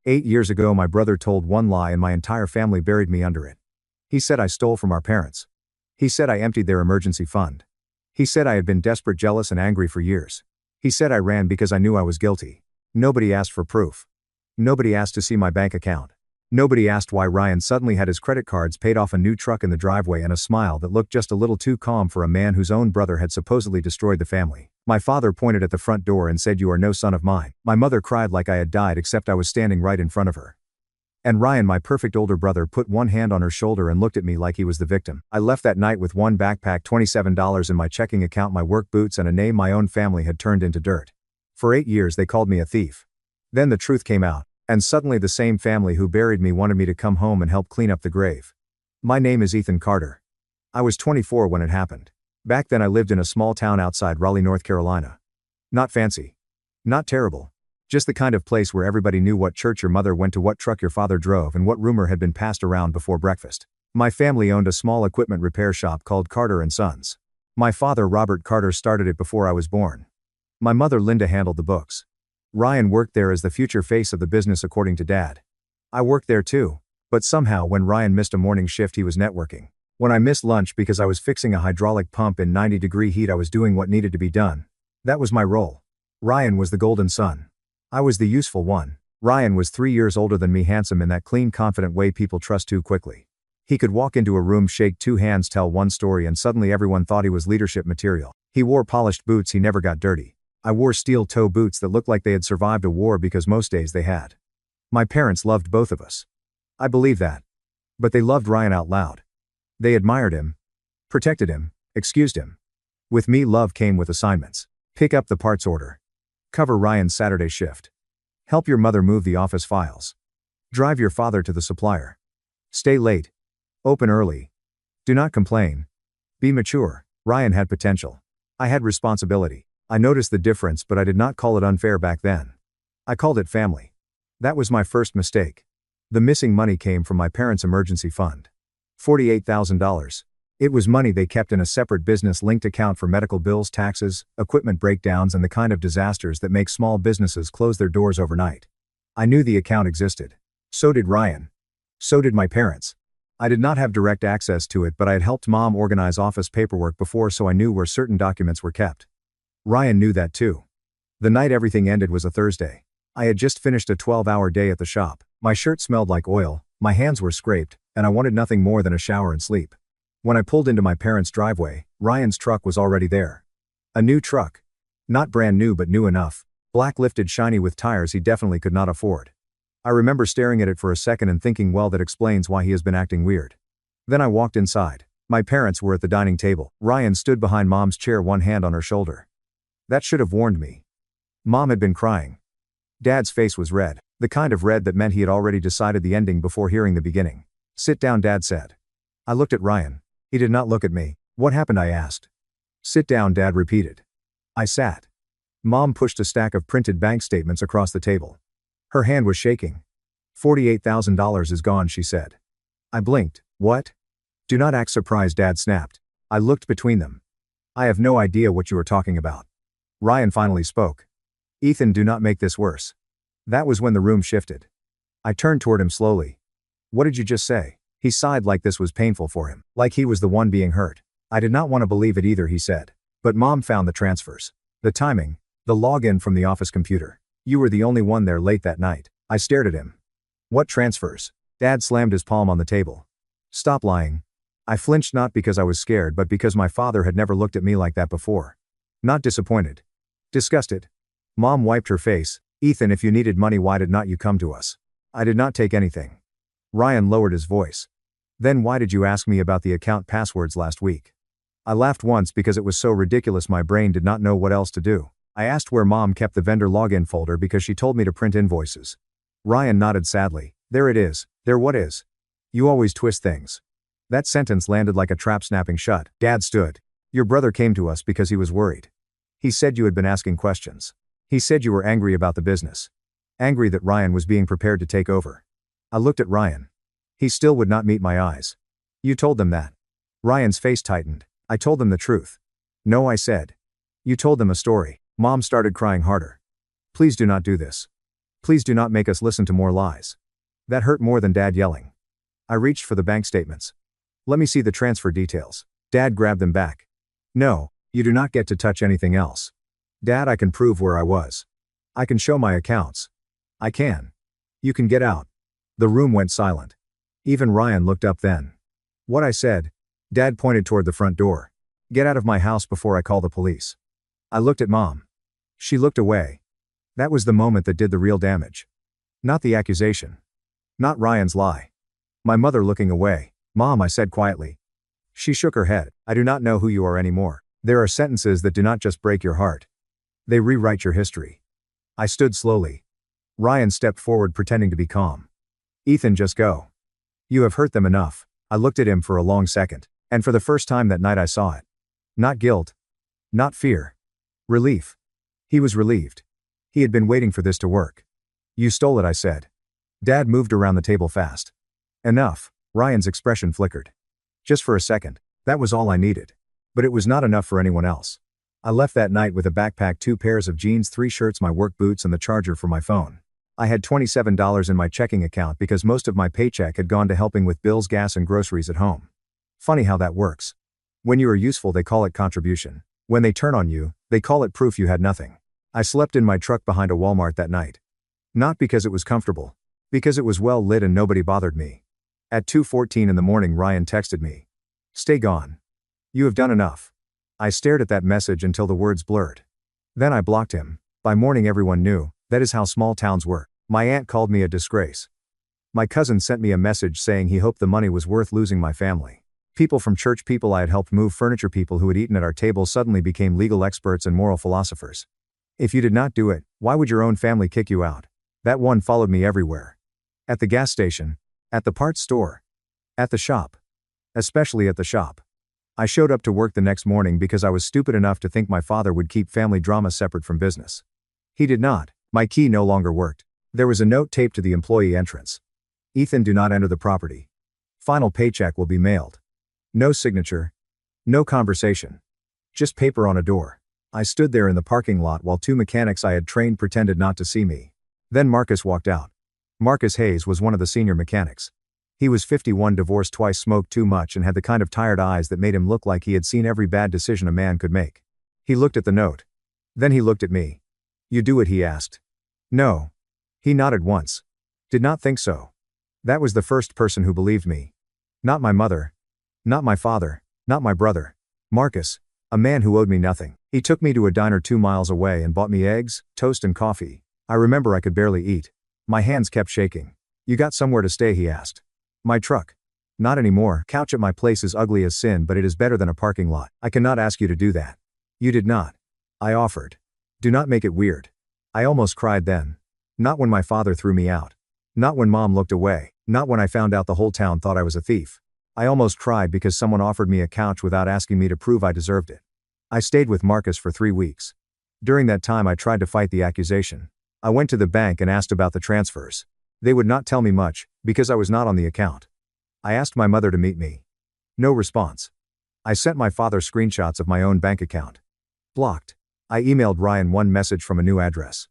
8 years ago my brother told one lie and my entire family buried me under it. He said I stole from our parents. He said I emptied their emergency fund. He said I had been desperate, jealous and angry for years. He said I ran because I knew I was guilty. Nobody asked for proof. Nobody asked to see my bank account. Nobody asked why Ryan suddenly had his credit cards paid off, a new truck in the driveway, and a smile that looked just a little too calm for a man whose own brother had supposedly destroyed the family. My father pointed at the front door and said, "You are no son of mine." My mother cried like I had died, except I was standing right in front of her. And Ryan, my perfect older brother, put one hand on her shoulder and looked at me like he was the victim. I left that night with one backpack, $27 in my checking account, my work boots, and a name my own family had turned into dirt. For 8 years they called me a thief. Then the truth came out, and suddenly the same family who buried me wanted me to come home and help clean up the grave. My name is Ethan Carter. I was 24 when it happened. Back then I lived in a small town outside Raleigh, North Carolina. Not fancy. Not terrible. Just the kind of place where everybody knew what church your mother went to, what truck your father drove, and what rumor had been passed around before breakfast. My family owned a small equipment repair shop called Carter & Sons. My father, Robert Carter, started it before I was born. My mother, Linda, handled the books. Ryan worked there as the future face of the business, according to Dad. I worked there too, but somehow when Ryan missed a morning shift he was networking. When I missed lunch because I was fixing a hydraulic pump in 90-degree heat, I was doing what needed to be done. That was my role. Ryan was the golden son. I was the useful one. Ryan was 3 years older than me, handsome in that clean, confident way people trust too quickly. He could walk into a room, shake two hands, tell one story, and suddenly everyone thought he was leadership material. He wore polished boots, he never got dirty. I wore steel-toe boots that looked like they had survived a war, because most days they had. My parents loved both of us. I believe that. But they loved Ryan out loud. They admired him, protected him, excused him. With me, love came with assignments. Pick up the parts order. Cover Ryan's Saturday shift. Help your mother move the office files. Drive your father to the supplier. Stay late. Open early. Do not complain. Be mature. Ryan had potential. I had responsibility. I noticed the difference, but I did not call it unfair back then. I called it family. That was my first mistake. The missing money came from my parents' emergency fund. $48,000. It was money they kept in a separate business-linked account for medical bills, taxes, equipment breakdowns, and the kind of disasters that make small businesses close their doors overnight. I knew the account existed. So did Ryan. So did my parents. I did not have direct access to it, but I had helped Mom organize office paperwork before, so I knew where certain documents were kept. Ryan knew that too. The night everything ended was a Thursday. I had just finished a 12-hour day at the shop. My shirt smelled like oil, my hands were scraped, and I wanted nothing more than a shower and sleep. When I pulled into my parents' driveway, Ryan's truck was already there. A new truck. Not brand new, but new enough. Black, lifted, shiny, with tires he definitely could not afford. I remember staring at it for a second and thinking, well, that explains why he has been acting weird. Then I walked inside. My parents were at the dining table. Ryan stood behind Mom's chair, one hand on her shoulder. That should have warned me. Mom had been crying. Dad's face was red. The kind of red that meant he had already decided the ending before hearing the beginning. "Sit down," Dad said. I looked at Ryan. He did not look at me. "What happened?" I asked. "Sit down," Dad repeated. I sat. Mom pushed a stack of printed bank statements across the table. Her hand was shaking. $48,000 is gone, she said. I blinked. What? Do not act surprised, Dad snapped. I looked between them. I have no idea what you are talking about. Ryan finally spoke. Ethan, do not make this worse. That was when the room shifted. I turned toward him slowly. What did you just say? He sighed like this was painful for him, like he was the one being hurt. I did not want to believe it either, he said. But Mom found the transfers. The timing. The login from the office computer. You were the only one there late that night. I stared at him. What transfers? Dad slammed his palm on the table. Stop lying. I flinched, not because I was scared, but because my father had never looked at me like that before. Not disappointed. Disgusted. Mom wiped her face. Ethan, if you needed money, why did not you come to us? I did not take anything. Ryan lowered his voice. Then why did you ask me about the account passwords last week? I laughed once because it was so ridiculous my brain did not know what else to do. I asked where Mom kept the vendor login folder because she told me to print invoices. Ryan nodded sadly. There it is. There what is? You always twist things. That sentence landed like a trap snapping shut. Dad stood. Your brother came to us because he was worried. He said you had been asking questions. He said you were angry about the business. Angry that Ryan was being prepared to take over. I looked at Ryan. He still would not meet my eyes. You told them that. Ryan's face tightened. I told them the truth. No, I said. You told them a story. Mom started crying harder. Please do not do this. Please do not make us listen to more lies. That hurt more than Dad yelling. I reached for the bank statements. Let me see the transfer details. Dad grabbed them back. No, you do not get to touch anything else. Dad, I can prove where I was. I can show my accounts. I can. You can get out. The room went silent. Even Ryan looked up then. What I said? Dad pointed toward the front door. Get out of my house before I call the police. I looked at Mom. She looked away. That was the moment that did the real damage. Not the accusation. Not Ryan's lie. My mother looking away. Mom, I said quietly. She shook her head. I do not know who you are anymore. There are sentences that do not just break your heart. They rewrite your history. I stood slowly. Ryan stepped forward pretending to be calm. Ethan, just go. You have hurt them enough. I looked at him for a long second. And for the first time that night I saw it. Not guilt. Not fear. Relief. He was relieved. He had been waiting for this to work. You stole it, I said. Dad moved around the table fast. Enough. Ryan's expression flickered. Just for a second. That was all I needed. But it was not enough for anyone else. I left that night with a backpack, 2 pairs of jeans, 3 shirts, my work boots, and the charger for my phone. I had $27 in my checking account because most of my paycheck had gone to helping with bills, gas, and groceries at home. Funny how that works. When you are useful, they call it contribution. When they turn on you, they call it proof you had nothing. I slept in my truck behind a Walmart that night. Not because it was comfortable. Because it was well lit and nobody bothered me. At 2:14 in the morning, Ryan texted me. Stay gone. You have done enough. I stared at that message until the words blurred. Then I blocked him. By morning everyone knew. That is how small towns work. My aunt called me a disgrace. My cousin sent me a message saying he hoped the money was worth losing my family. People from church, people I had helped move furniture, people who had eaten at our table suddenly became legal experts and moral philosophers. If you did not do it, why would your own family kick you out? That one followed me everywhere. At the gas station. At the parts store. At the shop. Especially at the shop. I showed up to work the next morning because I was stupid enough to think my father would keep family drama separate from business. He did not. My key no longer worked. There was a note taped to the employee entrance. Ethan, do not enter the property. Final paycheck will be mailed. No signature. No conversation. Just paper on a door. I stood there in the parking lot while 2 mechanics I had trained pretended not to see me. Then Marcus walked out. Marcus Hayes was one of the senior mechanics. He was 51, divorced twice, smoked too much, and had the kind of tired eyes that made him look like he had seen every bad decision a man could make. He looked at the note. Then he looked at me. You do it, he asked. No. He nodded once. Did not think so. That was the first person who believed me. Not my mother. Not my father. Not my brother. Marcus. A man who owed me nothing. He took me to a diner 2 miles away and bought me eggs, toast, and coffee. I remember I could barely eat. My hands kept shaking. You got somewhere to stay, he asked. My truck. Not anymore. Couch at my place is ugly as sin, but it is better than a parking lot. I cannot ask you to do that. You did not. I offered. Do not make it weird. I almost cried then. Not when my father threw me out. Not when Mom looked away. Not when I found out the whole town thought I was a thief. I almost cried because someone offered me a couch without asking me to prove I deserved it. I stayed with Marcus for 3 weeks. During that time I tried to fight the accusation. I went to the bank and asked about the transfers. They would not tell me much, because I was not on the account. I asked my mother to meet me. No response. I sent my father screenshots of my own bank account. Blocked. I emailed Ryan one message from a new address.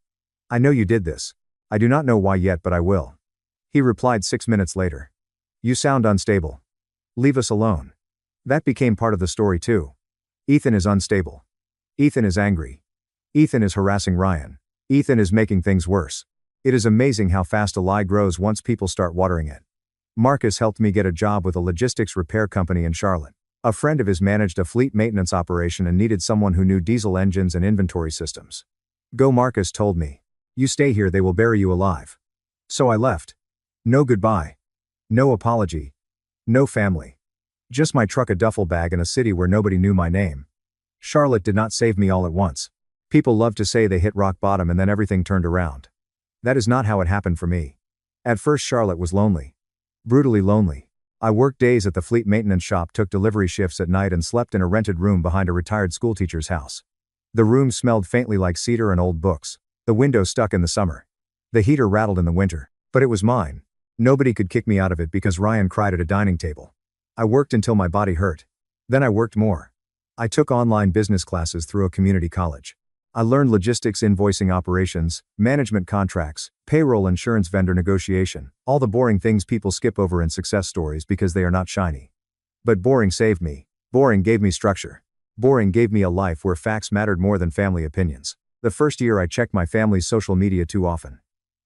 I know you did this. I do not know why yet, but I will. He replied 6 minutes later. You sound unstable. Leave us alone. That became part of the story too. Ethan is unstable. Ethan is angry. Ethan is harassing Ryan. Ethan is making things worse. It is amazing how fast a lie grows once people start watering it. Marcus helped me get a job with a logistics repair company in Charlotte. A friend of his managed a fleet maintenance operation and needed someone who knew diesel engines and inventory systems. Go, Marcus told me. You stay here, they will bury you alive. So I left. No goodbye. No apology. No family. Just my truck, a duffel bag, in a city where nobody knew my name. Charlotte did not save me all at once. People love to say they hit rock bottom and then everything turned around. That is not how it happened for me. At first Charlotte was lonely. Brutally lonely. I worked days at the fleet maintenance shop, took delivery shifts at night, and slept in a rented room behind a retired schoolteacher's house. The room smelled faintly like cedar and old books. The window stuck in the summer. The heater rattled in the winter. But it was mine. Nobody could kick me out of it because Ryan cried at a dining table. I worked until my body hurt. Then I worked more. I took online business classes through a community college. I learned logistics, invoicing, operations, management, contracts, payroll, insurance, vendor negotiation, all the boring things people skip over in success stories because they are not shiny. But boring saved me. Boring gave me structure. Boring gave me a life where facts mattered more than family opinions. The first year I checked my family's social media too often.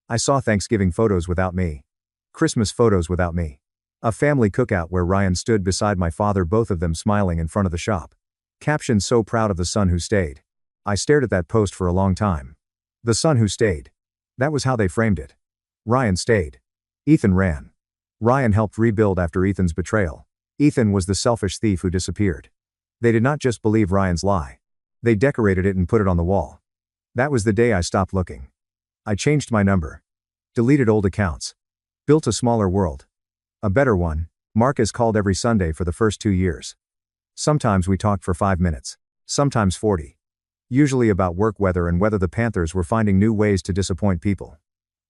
I saw Thanksgiving photos without me. Christmas photos without me. A family cookout where Ryan stood beside my father, both of them smiling in front of the shop. Caption: so proud of the son who stayed. I stared at that post for a long time. The son who stayed. That was how they framed it. Ryan stayed. Ethan ran. Ryan helped rebuild after Ethan's betrayal. Ethan was the selfish thief who disappeared. They did not just believe Ryan's lie. They decorated it and put it on the wall. That was the day I stopped looking. I changed my number. Deleted old accounts. Built a smaller world. A better one. Marcus called every Sunday for the first 2 years. Sometimes we talked for 5 minutes. Sometimes 40. Usually about work, weather, and whether the Panthers were finding new ways to disappoint people.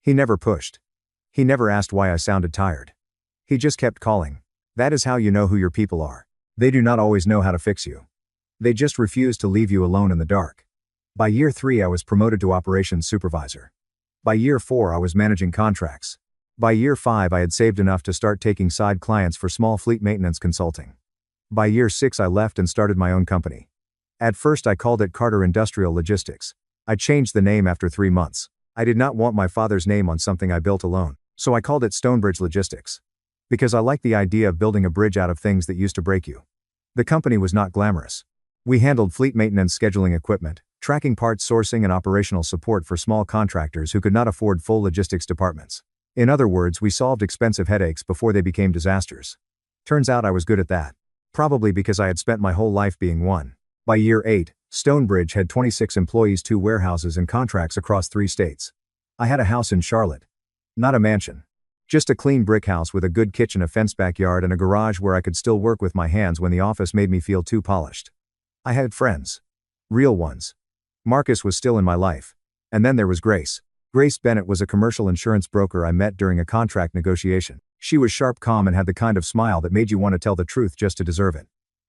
He never pushed. He never asked why I sounded tired. He just kept calling. That is how you know who your people are. They do not always know how to fix you. They just refuse to leave you alone in the dark. By year 3 I was promoted to operations supervisor. By year 4 I was managing contracts. By year 5 I had saved enough to start taking side clients for small fleet maintenance consulting. By year 6 I left and started my own company. At first I called it Carter Industrial Logistics. I changed the name after 3 months. I did not want my father's name on something I built alone, so I called it Stonebridge Logistics. Because I liked the idea of building a bridge out of things that used to break you. The company was not glamorous. We handled fleet maintenance, scheduling equipment, tracking parts, sourcing, and operational support for small contractors who could not afford full logistics departments. In other words, we solved expensive headaches before they became disasters. Turns out I was good at that. Probably because I had spent my whole life being one. By year 8, Stonebridge had 26 employees, 2 warehouses, and contracts across 3 states. I had a house in Charlotte. Not a mansion. Just a clean brick house with a good kitchen, a fenced backyard, and a garage where I could still work with my hands when the office made me feel too polished. I had friends. Real ones. Marcus was still in my life. And then there was Grace. Grace Bennett was a commercial insurance broker I met during a contract negotiation. She was sharp, calm, and had the kind of smile that made you want to tell the truth just to deserve it.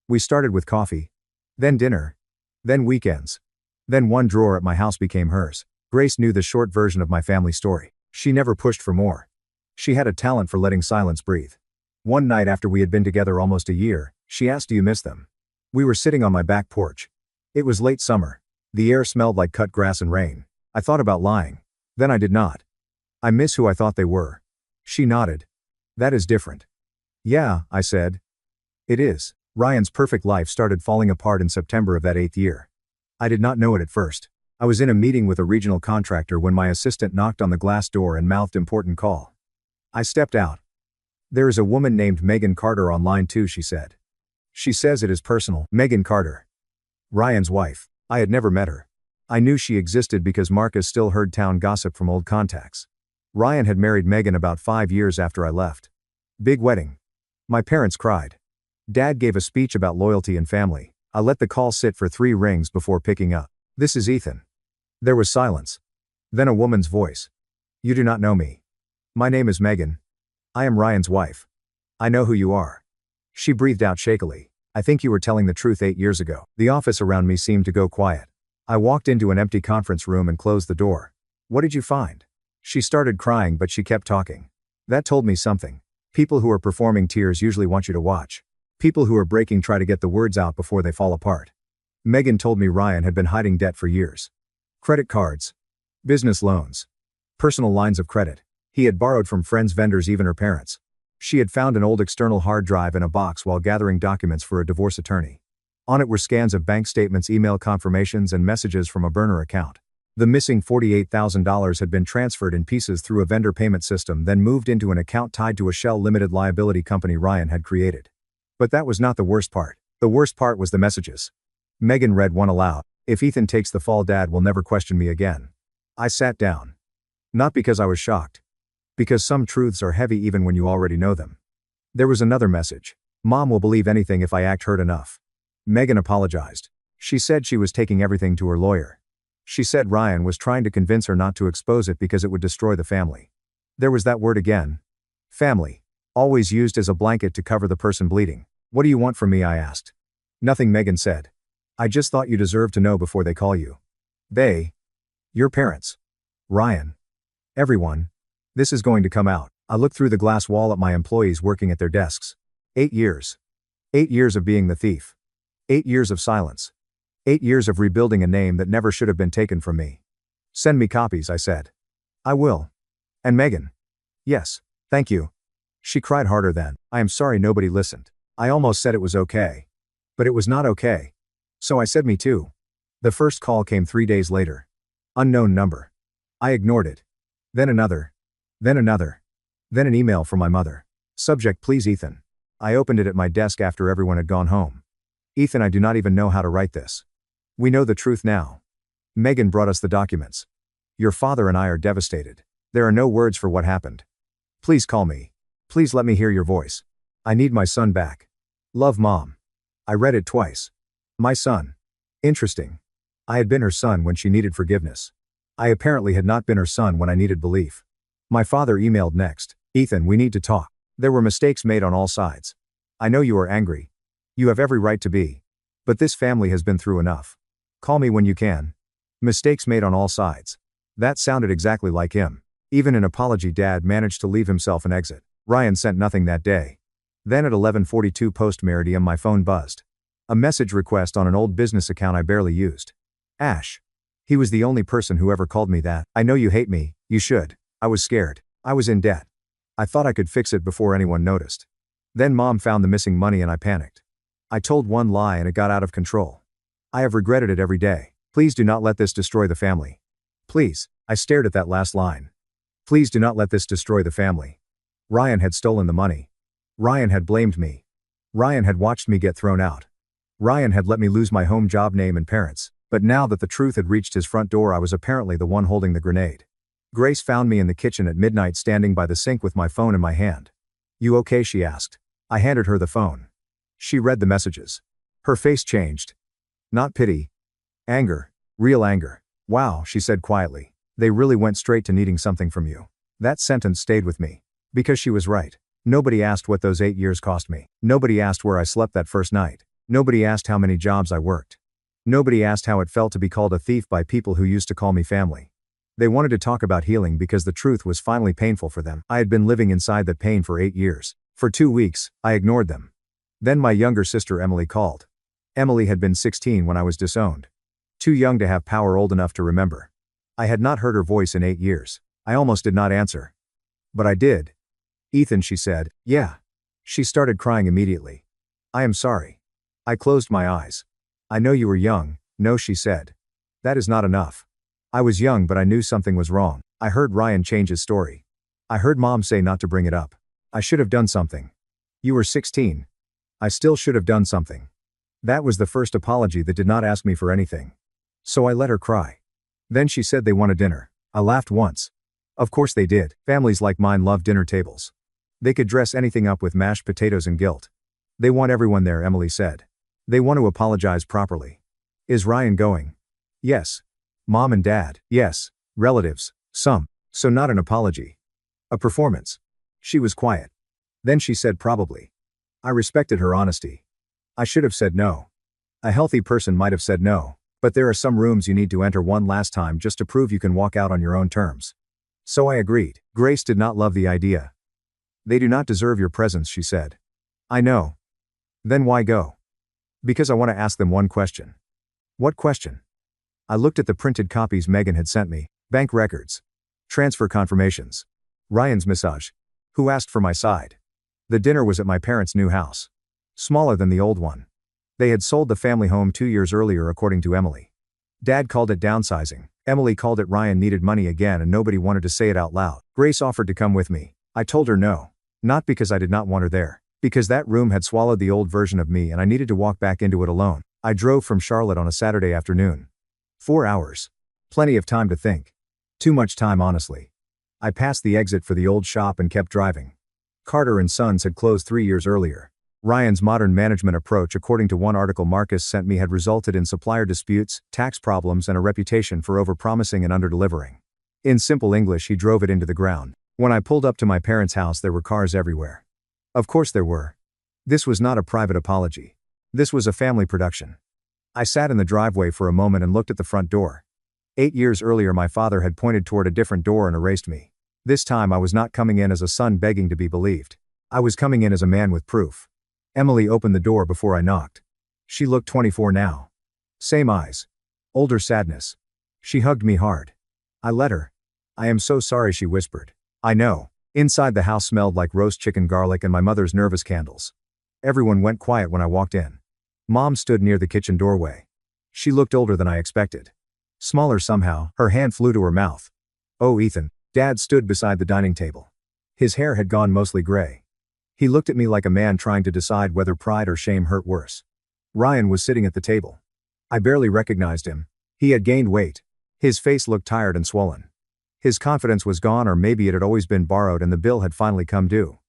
We started with coffee. Then dinner. Then weekends. Then one drawer at my house became hers. Grace knew the short version of my family story. She never pushed for more. She had a talent for letting silence breathe. One night after we had been together almost a year, she asked, "Do you miss them?" We were sitting on my back porch. It was late summer. The air smelled like cut grass and rain. I thought about lying. Then I did not. "I miss who I thought they were." She nodded. "That is different." "Yeah," I said. "It is." Ryan's perfect life started falling apart in September of that 8th year. I did not know it at first. I was in a meeting with a regional contractor when my assistant knocked on the glass door and mouthed, "Important call." I stepped out. "There is a woman named Megan Carter on line 2, she said. "She says it is personal." Megan Carter. Ryan's wife. I had never met her. I knew she existed because Marcus still heard town gossip from old contacts. Ryan had married Megan about 5 years after I left. Big wedding. My parents cried. Dad gave a speech about loyalty and family. I let the call sit for 3 rings before picking up. "This is Ethan." There was silence. Then a woman's voice. "You do not know me. My name is Megan. I am Ryan's wife. I know who you are." She breathed out shakily. "I think you were telling the truth 8 years ago." The office around me seemed to go quiet. I walked into an empty conference room and closed the door. "What did you find?" She started crying, but she kept talking. That told me something. People who are performing tears usually want you to watch. People who are breaking try to get the words out before they fall apart. Megan told me Ryan had been hiding debt for years. Credit cards. Business loans. Personal lines of credit. He had borrowed from friends, vendors, even her parents. She had found an old external hard drive in a box while gathering documents for a divorce attorney. On it were scans of bank statements, email confirmations, and messages from a burner account. The missing $48,000 had been transferred in pieces through a vendor payment system, then moved into an account tied to a shell limited liability company Ryan had created. But that was not the worst part. The worst part was the messages. Megan read one aloud. "If Ethan takes the fall, Dad will never question me again." I sat down. Not because I was shocked. Because some truths are heavy even when you already know them. There was another message. "Mom will believe anything if I act hurt enough." Megan apologized. She said she was taking everything to her lawyer. She said Ryan was trying to convince her not to expose it because it would destroy the family. There was that word again. Family. Always used as a blanket to cover the person bleeding. "What do you want from me?" I asked. "Nothing," Megan said. "I just thought you deserved to know before they call you." They. Your parents. Ryan. Everyone. This is going to come out. I looked through the glass wall at my employees working at their desks. 8 years. 8 years of being the thief. 8 years of silence. 8 years of rebuilding a name that never should have been taken from me. Send me copies, I said. I will. And Megan. Yes, thank you. She cried harder then. I am sorry nobody listened. I almost said it was okay. But it was not okay. So I said me too. The first call came 3 days later. Unknown number. I ignored it. Then another. Then another. Then an email from my mother. Subject, please Ethan. I opened it at my desk after everyone had gone home. Ethan, I do not even know how to write this. We know the truth now. Megan brought us the documents. Your father and I are devastated. There are no words for what happened. Please call me. Please let me hear your voice. I need my son back. Love, Mom. I read it twice. My son. Interesting. I had been her son when she needed forgiveness. I apparently had not been her son when I needed belief. My father emailed next. Ethan, we need to talk. There were mistakes made on all sides. I know you are angry. You have every right to be. But this family has been through enough. Call me when you can. Mistakes made on all sides. That sounded exactly like him. Even an apology, Dad managed to leave himself an exit. Ryan sent nothing that day. Then at 11:42 post-meridium my phone buzzed. A message request on an old business account I barely used. Ash. He was the only person who ever called me that. I know you hate me, you should. I was scared. I was in debt. I thought I could fix it before anyone noticed. Then Mom found the missing money and I panicked. I told one lie and it got out of control. I have regretted it every day. Please do not let this destroy the family. Please. I stared at that last line. Please do not let this destroy the family. Ryan had stolen the money. Ryan had blamed me. Ryan had watched me get thrown out. Ryan had let me lose my home, job, name and parents. But now that the truth had reached his front door, I was apparently the one holding the grenade. Grace found me in the kitchen at midnight standing by the sink with my phone in my hand. You okay? She asked. I handed her the phone. She read the messages. Her face changed. Not pity. Anger. Real anger. Wow, she said quietly. They really went straight to needing something from you. That sentence stayed with me. Because she was right. Nobody asked what those 8 years cost me. Nobody asked where I slept that first night. Nobody asked how many jobs I worked. Nobody asked how it felt to be called a thief by people who used to call me family. They wanted to talk about healing because the truth was finally painful for them. I had been living inside that pain for 8 years. For 2 weeks, I ignored them. Then my younger sister Emily called. Emily had been 16 when I was disowned. Too young to have power, old enough to remember. I had not heard her voice in 8 years. I almost did not answer. But I did. Ethan, she said. Yeah. She started crying immediately. I am sorry. I closed my eyes. I know you were young. No, she said. That is not enough. I was young, but I knew something was wrong. I heard Ryan change his story. I heard Mom say not to bring it up. I should have done something. You were 16. I still should have done something. That was the first apology that did not ask me for anything. So I let her cry. Then she said they wanted dinner. I laughed once. Of course they did. Families like mine love dinner tables. They could dress anything up with mashed potatoes and guilt. They want everyone there, Emily said. They want to apologize properly. Is Ryan going? Yes. Mom and Dad? Yes. Relatives? Some. So not an apology. A performance. She was quiet. Then she said probably. I respected her honesty. I should have said no. A healthy person might have said no, but there are some rooms you need to enter one last time just to prove you can walk out on your own terms. So I agreed. Grace did not love the idea. They do not deserve your presence, she said. I know. Then why go? Because I want to ask them one question. What question? I looked at the printed copies Megan had sent me. Bank records. Transfer confirmations. Ryan's massage. Who asked for my side? The dinner was at my parents' new house. Smaller than the old one. They had sold the family home 2 years earlier, according to Emily. Dad called it downsizing. Emily called it Ryan needed money again, and nobody wanted to say it out loud. Grace offered to come with me. I told her no. Not because I did not want her there. Because that room had swallowed the old version of me and I needed to walk back into it alone. I drove from Charlotte on a Saturday afternoon. 4 hours. Plenty of time to think. Too much time, honestly. I passed the exit for the old shop and kept driving. Carter and Sons had closed 3 years earlier. Ryan's modern management approach, according to one article Marcus sent me, had resulted in supplier disputes, tax problems, and a reputation for overpromising and underdelivering. In simple English, he drove it into the ground. When I pulled up to my parents' house, there were cars everywhere. Of course there were. This was not a private apology. This was a family production. I sat in the driveway for a moment and looked at the front door. 8 years earlier my father had pointed toward a different door and erased me. This time I was not coming in as a son begging to be believed. I was coming in as a man with proof. Emily opened the door before I knocked. She looked 24 now. Same eyes. Older sadness. She hugged me hard. I let her. I am so sorry, she whispered. I know. Inside the house smelled like roast chicken, garlic, and my mother's nervous candles. Everyone went quiet when I walked in. Mom stood near the kitchen doorway. She looked older than I expected. Smaller somehow, her hand flew to her mouth. Oh, Ethan. Dad stood beside the dining table. His hair had gone mostly gray. He looked at me like a man trying to decide whether pride or shame hurt worse. Ryan was sitting at the table. I barely recognized him. He had gained weight. His face looked tired and swollen. His confidence was gone, or maybe it had always been borrowed and the bill had finally come due.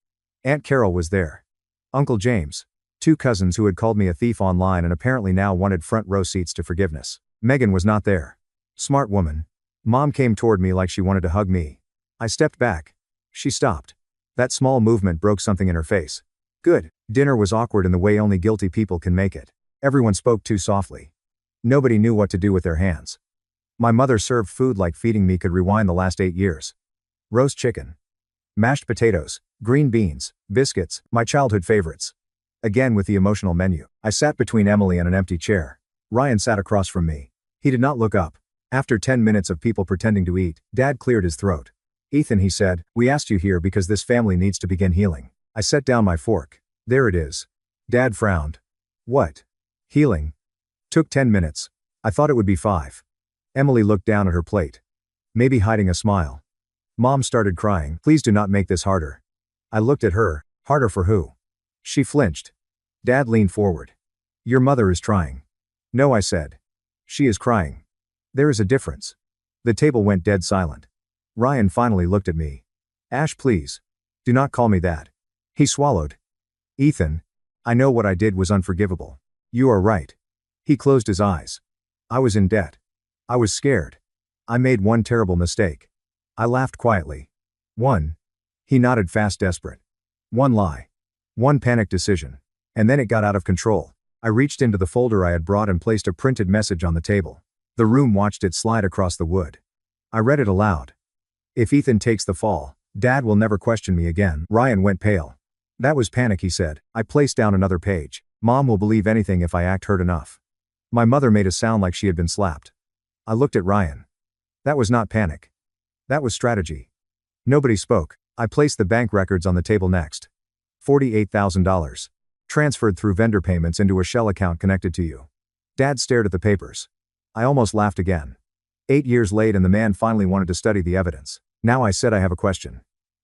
Aunt Carol was there. Uncle James. 2 cousins who had called me a thief online and apparently now wanted front row seats to forgiveness. Megan was not there. Smart woman. Mom came toward me like she wanted to hug me. I stepped back. She stopped. That small movement broke something in her face. Good. Dinner was awkward in the way only guilty people can make it. Everyone spoke too softly. Nobody knew what to do with their hands. My mother served food like feeding me could rewind the last 8 years. Roast chicken. Mashed potatoes, green beans, biscuits, my childhood favorites. Again with the emotional menu. I sat between Emily and an empty chair. Ryan sat across from me. He did not look up. After 10 minutes of people pretending to eat, Dad cleared his throat. Ethan, he said, we asked you here because this family needs to begin healing. I set down my fork. There it is. Dad frowned. What? Healing? Took 10 minutes. I thought it would be 5. Emily looked down at her plate. Maybe hiding a smile. Mom started crying. Please do not make this harder. I looked at her. Harder for who? She flinched. Dad leaned forward. Your mother is trying. No, I said. She is crying. There is a difference. The table went dead silent. Ryan finally looked at me. Ash, please. Do not call me that. He swallowed. Ethan. I know what I did was unforgivable. You are right. He closed his eyes. I was in debt. I was scared. I made one terrible mistake. I laughed quietly. One. He nodded fast, desperate. One lie. One panicked decision. And then it got out of control. I reached into the folder I had brought and placed a printed message on the table. The room watched it slide across the wood. I read it aloud. If Ethan takes the fall, Dad will never question me again. Ryan went pale. That was panic, he said. I placed down another page. Mom will believe anything if I act hurt enough. My mother made a sound like she had been slapped. I looked at Ryan. That was not panic. That was strategy. Nobody spoke. I placed the bank records on the table next. $48,000. Transferred through vendor payments into a shell account connected to you. Dad stared at the papers. I almost laughed again. 8 years late and the man finally wanted to study the evidence. Now I said, I have a question.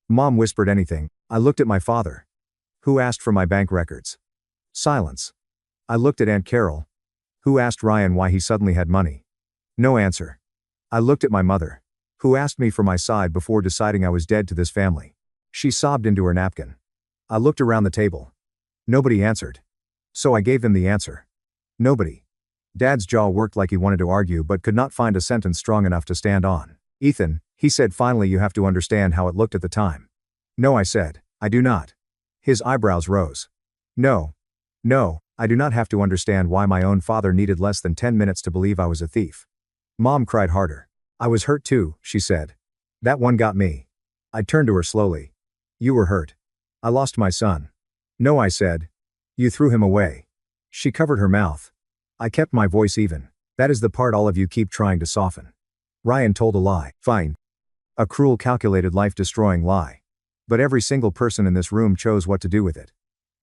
Mom whispered, anything. I looked at my father. Who asked for my bank records? Silence. I looked at Aunt Carol. Who asked Ryan why he suddenly had money? No answer. I looked at my mother. Who asked me for my side before deciding I was dead to this family? She sobbed into her napkin. I looked around the table. Nobody answered. So I gave them the answer. Nobody. Dad's jaw worked like he wanted to argue but could not find a sentence strong enough to stand on. Ethan, he said finally, you have to understand how it looked at the time. No, I said. I do not. His eyebrows rose. No. No, I do not have to understand why my own father needed less than 10 minutes to believe I was a thief. Mom cried harder. I was hurt too, she said. That one got me. I turned to her slowly. You were hurt. I lost my son. No, I said. You threw him away. She covered her mouth. I kept my voice even. That is the part all of you keep trying to soften. Ryan told a lie. Fine. A cruel, calculated, life-destroying lie. But every single person in this room chose what to do with it.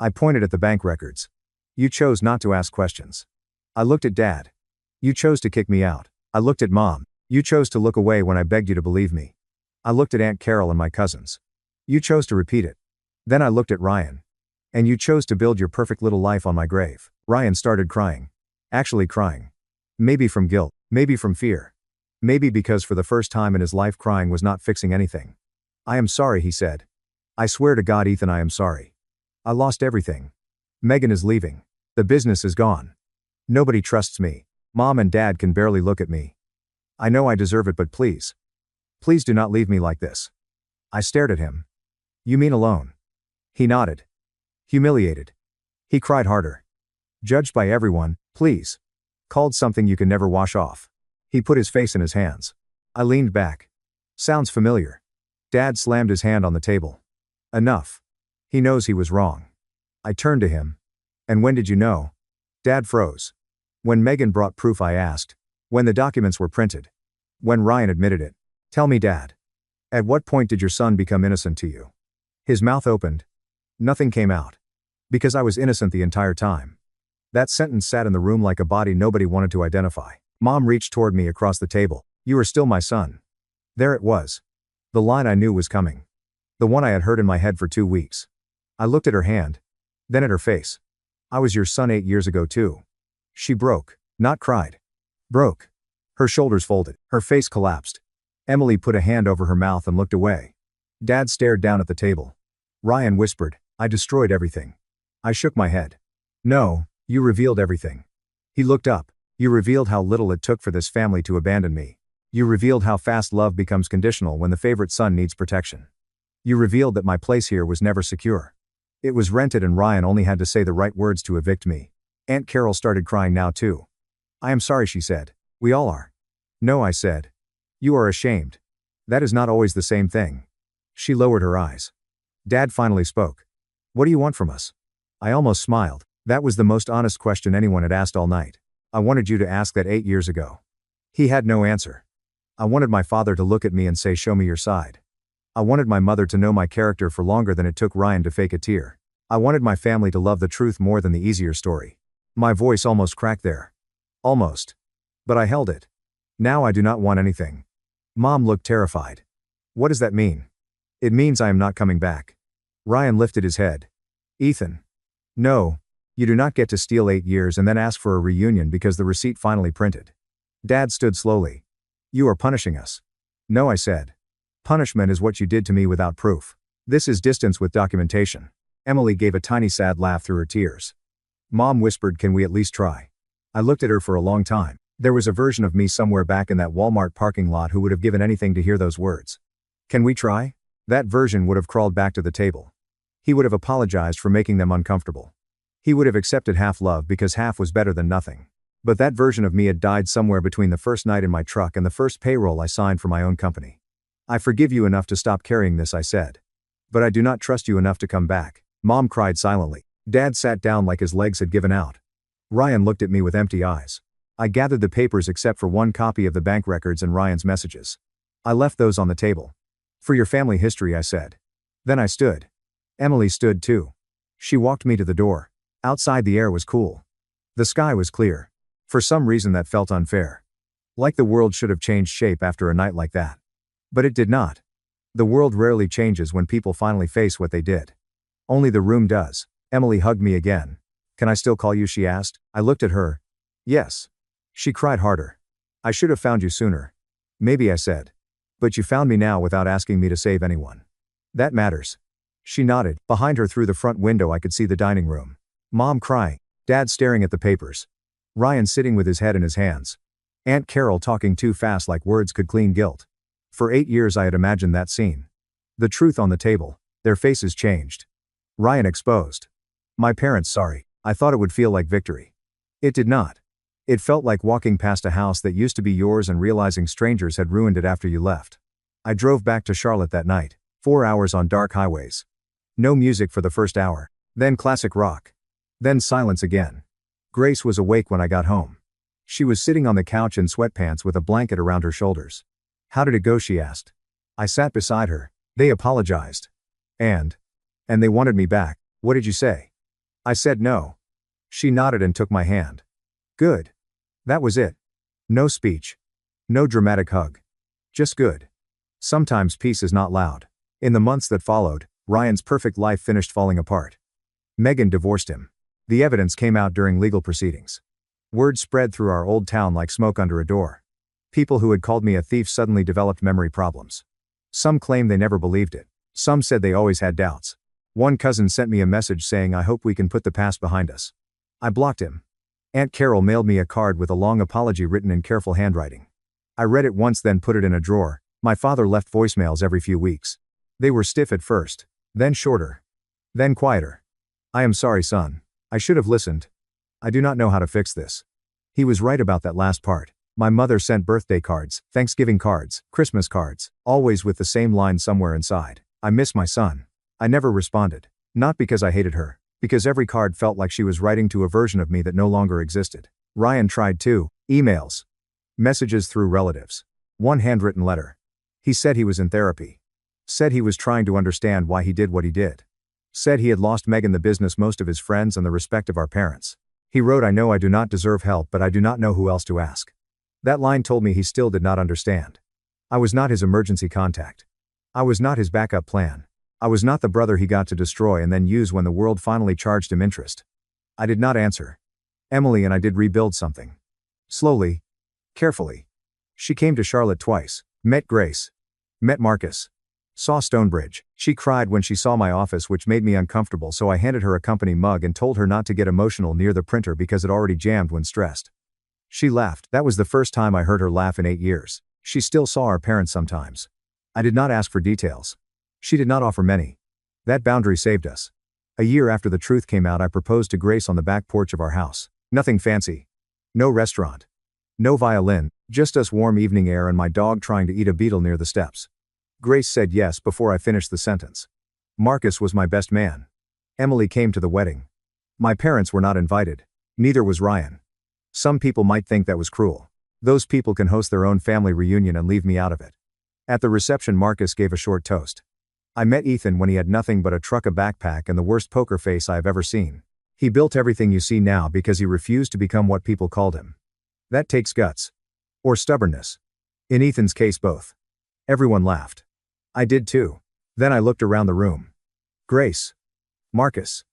I pointed at the bank records. You chose not to ask questions. I looked at Dad. You chose to kick me out. I looked at Mom. You chose to look away when I begged you to believe me. I looked at Aunt Carol and my cousins. You chose to repeat it. Then I looked at Ryan. And you chose to build your perfect little life on my grave. Ryan started crying. Actually crying. Maybe from guilt. Maybe from fear. Maybe because for the first time in his life crying was not fixing anything. I am sorry, he said. I swear to God, Ethan, I am sorry. I lost everything. Megan is leaving. The business is gone. Nobody trusts me. Mom and Dad can barely look at me. I know I deserve it, but please. Please do not leave me like this. I stared at him. You mean alone? He nodded. Humiliated. He cried harder. Judged by everyone, please. Called something you can never wash off. He put his face in his hands. I leaned back. Sounds familiar. Dad slammed his hand on the table. Enough. He knows he was wrong. I turned to him. And when did you know? Dad froze. When Megan brought proof, I asked. When the documents were printed. When Ryan admitted it. Tell me, Dad. At what point did your son become innocent to you? His mouth opened. Nothing came out. Because I was innocent the entire time. That sentence sat in the room like a body nobody wanted to identify. Mom reached toward me across the table. You are still my son. There it was. The line I knew was coming. The one I had heard in my head for 2 weeks. I looked at her hand. Then at her face. I was your son 8 years ago too. She broke. Not cried. Broke. Her shoulders folded. Her face collapsed. Emily put a hand over her mouth and looked away. Dad stared down at the table. Ryan whispered, I destroyed everything. I shook my head. No, you revealed everything. He looked up. You revealed how little it took for this family to abandon me. You revealed how fast love becomes conditional when the favorite son needs protection. You revealed that my place here was never secure. It was rented and Ryan only had to say the right words to evict me. Aunt Carol started crying now too. I am sorry, she said. We all are. No, I said. You are ashamed. That is not always the same thing. She lowered her eyes. Dad finally spoke. What do you want from us? I almost smiled. That was the most honest question anyone had asked all night. I wanted you to ask that 8 years ago. He had no answer. I wanted my father to look at me and say, show me your side. I wanted my mother to know my character for longer than it took Ryan to fake a tear. I wanted my family to love the truth more than the easier story. My voice almost cracked there. Almost. But I held it. Now I do not want anything. Mom looked terrified. What does that mean? It means I am not coming back. Ryan lifted his head. Ethan. No. You do not get to steal 8 years and then ask for a reunion because the receipt finally printed. Dad stood slowly. You are punishing us. No, I said. Punishment is what you did to me without proof. This is distance with documentation. Emily gave a tiny sad laugh through her tears. Mom whispered, can we at least try? I looked at her for a long time. There was a version of me somewhere back in that Walmart parking lot who would have given anything to hear those words. Can we try? That version would have crawled back to the table. He would have apologized for making them uncomfortable. He would have accepted half love because half was better than nothing. But that version of me had died somewhere between the first night in my truck and the first payroll I signed for my own company. I forgive you enough to stop carrying this, I said. But I do not trust you enough to come back. Mom cried silently. Dad sat down like his legs had given out. Ryan looked at me with empty eyes. I gathered the papers except for one copy of the bank records and Ryan's messages. I left those on the table. For your family history, I said. Then I stood. Emily stood too. She walked me to the door. Outside the air was cool. The sky was clear. For some reason that felt unfair. Like the world should have changed shape after a night like that. But it did not. The world rarely changes when people finally face what they did. Only the room does. Emily hugged me again. Can I still call you, she asked. I looked at her. Yes. She cried harder. I should have found you sooner. Maybe, I said. But you found me now without asking me to save anyone. That matters. She nodded. Behind her through the front window I could see the dining room. Mom crying. Dad staring at the papers. Ryan sitting with his head in his hands. Aunt Carol talking too fast like words could clean guilt. For 8 years I had imagined that scene. The truth on the table. Their faces changed. Ryan exposed. My parents sorry. I thought it would feel like victory. It did not. It felt like walking past a house that used to be yours and realizing strangers had ruined it after you left. I drove back to Charlotte that night. 4 hours on dark highways. No music for the first hour. Then classic rock. Then silence again. Grace was awake when I got home. She was sitting on the couch in sweatpants with a blanket around her shoulders. How did it go, she asked. I sat beside her. They apologized. And they wanted me back. What did you say? I said no. She nodded and took my hand. Good. That was it. No speech. No dramatic hug. Just good. Sometimes peace is not loud. In the months that followed, Ryan's perfect life finished falling apart. Megan divorced him. The evidence came out during legal proceedings. Word spread through our old town like smoke under a door. People who had called me a thief suddenly developed memory problems. Some claimed they never believed it. Some said they always had doubts. One cousin sent me a message saying, I hope we can put the past behind us. I blocked him. Aunt Carol mailed me a card with a long apology written in careful handwriting. I read it once, then put it in a drawer. My father left voicemails every few weeks. They were stiff at first, then shorter, then quieter. I am sorry, son. I should have listened. I do not know how to fix this. He was right about that last part. My mother sent birthday cards, Thanksgiving cards, Christmas cards, always with the same line somewhere inside. I miss my son. I never responded. Not because I hated her, because every card felt like she was writing to a version of me that no longer existed. Ryan tried too. Emails. Messages through relatives. One handwritten letter. He said he was in therapy. Said he was trying to understand why he did what he did. Said he had lost Megan, the business, most of his friends, and the respect of our parents. He wrote, "I know I do not deserve help, but I do not know who else to ask." That line told me he still did not understand. I was not his emergency contact. I was not his backup plan. I was not the brother he got to destroy and then use when the world finally charged him interest. I did not answer. Emily and I did rebuild something. Slowly. Carefully. She came to Charlotte twice. Met Grace. Met Marcus. Saw Stonebridge. She cried when she saw my office, which made me uncomfortable, so I handed her a company mug and told her not to get emotional near the printer because it already jammed when stressed. She laughed. That was the first time I heard her laugh in 8 years. She still saw our parents sometimes. I did not ask for details. She did not offer many. That boundary saved us. A year after the truth came out, I proposed to Grace on the back porch of our house. Nothing fancy. No restaurant. No violin, just us, warm evening air, and my dog trying to eat a beetle near the steps. Grace said yes before I finished the sentence. Marcus was my best man. Emily came to the wedding. My parents were not invited. Neither was Ryan. Some people might think that was cruel. Those people can host their own family reunion and leave me out of it. At the reception, Marcus gave a short toast. I met Ethan when he had nothing but a truck, a backpack, and the worst poker face I have ever seen. He built everything you see now because he refused to become what people called him. That takes guts. Or stubbornness. In Ethan's case, both. Everyone laughed. I did too. Then I looked around the room. Grace. Marcus.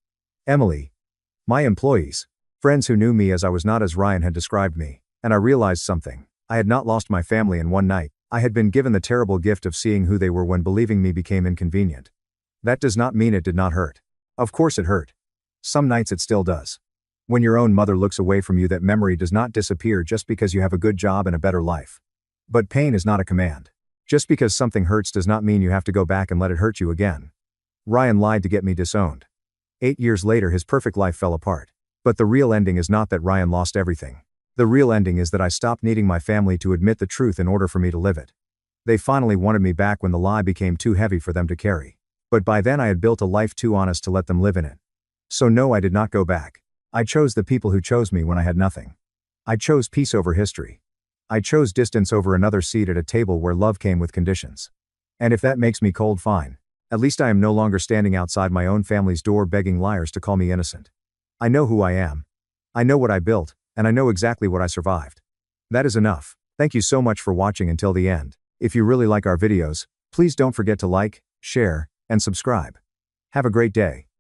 Emily. My employees. Friends who knew me as I was, not as Ryan had described me. And I realized something. I had not lost my family in one night. I had been given the terrible gift of seeing who they were when believing me became inconvenient. That does not mean it did not hurt. Of course it hurt. Some nights it still does. When your own mother looks away from you, that memory does not disappear just because you have a good job and a better life. But pain is not a command. Just because something hurts does not mean you have to go back and let it hurt you again. Ryan lied to get me disowned. 8 years later, his perfect life fell apart. But the real ending is not that Ryan lost everything. The real ending is that I stopped needing my family to admit the truth in order for me to live it. They finally wanted me back when the lie became too heavy for them to carry. But by then I had built a life too honest to let them live in it. So no, I did not go back. I chose the people who chose me when I had nothing. I chose peace over history. I chose distance over another seat at a table where love came with conditions. And if that makes me cold, fine. At least I am no longer standing outside my own family's door begging liars to call me innocent. I know who I am. I know what I built, and I know exactly what I survived. That is enough. Thank you so much for watching until the end. If you really like our videos, please don't forget to like, share, and subscribe. Have a great day.